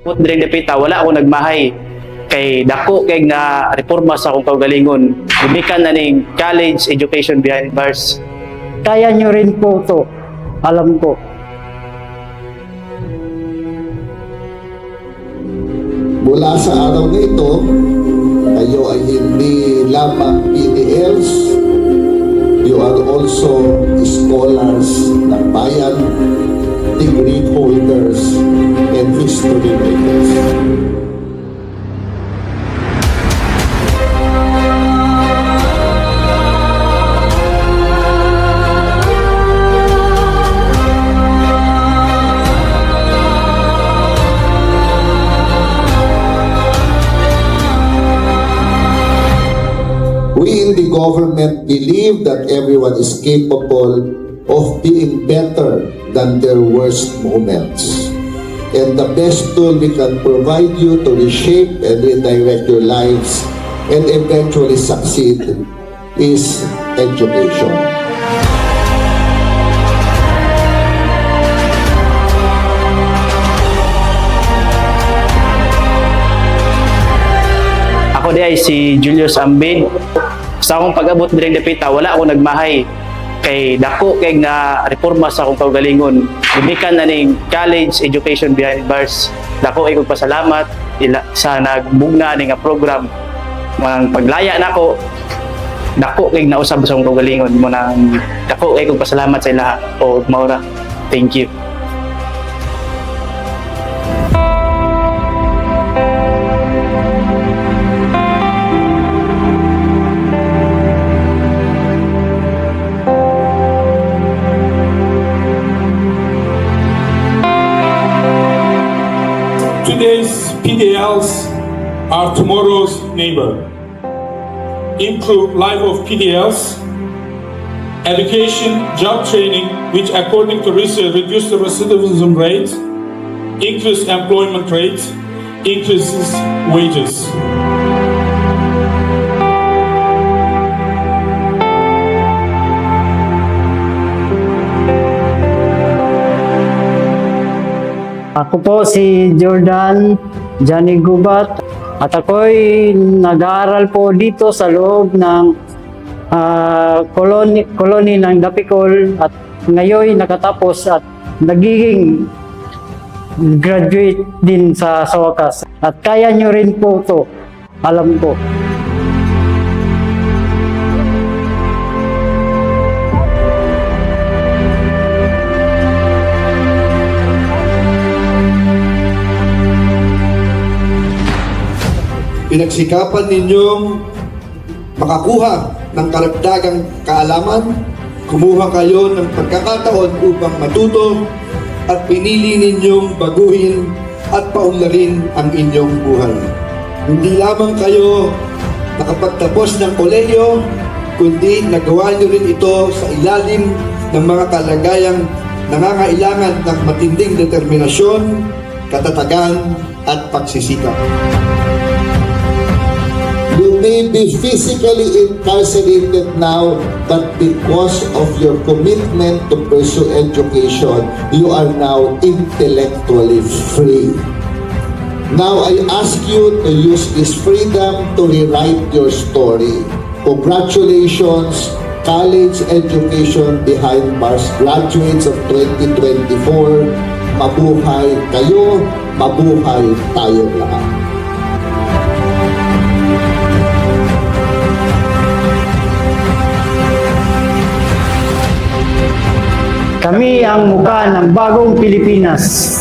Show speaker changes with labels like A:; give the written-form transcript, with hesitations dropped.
A: Put diri dapita wala ako nagmahay kay dako kay na reforma sa akong kaugalingon. Gibikan na ning college education behind bars.
B: Kaya nyo rin po to. Alam ko.
C: Mula sa araw na ito, kayo ay hindi lamang PDLs, you are also scholars ng bayan, degree holders, and history makers. We in the government believe that everyone is capable of being better than their worst moments. And the best tool we can provide you to reshape and redirect your lives and eventually succeed is education.
A: Ako di ay si Julius Ambid. Sa akong pag-abot diri dapita wala ako nagmahay kay dako kay na reforma sa akong kaugalingon. Gibikan na ning college education behind bars. Dako ay kog pasalamat sa nagbugna ning program mang paglaya nako. Dako kay nausab sa akong kaugalingon mo nang dako ay kog pasalamat sa ila o maura. Thank you.
D: Today's PDLs are tomorrow's neighbor. Improve life of PDLs, education, job training, which according to research reduce the recidivism rate, increase employment rate, increases wages.
B: Ako po si Jordan Johnny Gubat at ako'y nag-aaral po dito sa loob ng koloni ng Dapicol at ngayon nakatapos at nagiging graduate din sa wakas. At kaya nyo rin po to. Alam ko.
C: Pinagsikapan ninyong makakuha ng karagdagang kaalaman, kumuha kayo ng pagkakataon upang matuto at pinili ninyong baguhin at paunlarin ang inyong buhay. Hindi lamang kayo nakapagtapos ng kolehiyo, kundi nagawa nyo rin ito sa ilalim ng mga kalagayang nangangailangan ng matinding determinasyon, katatagan at pagsisikap. You may be physically incarcerated now, but because of your commitment to pursue education, you are now intellectually free. Now I ask you to use this freedom to rewrite your story. Congratulations, college education behind bars graduates of 2024. Mabuhay kayo, mabuhay tayong lahat.
B: Kami ang mukha ng bagong Pilipinas.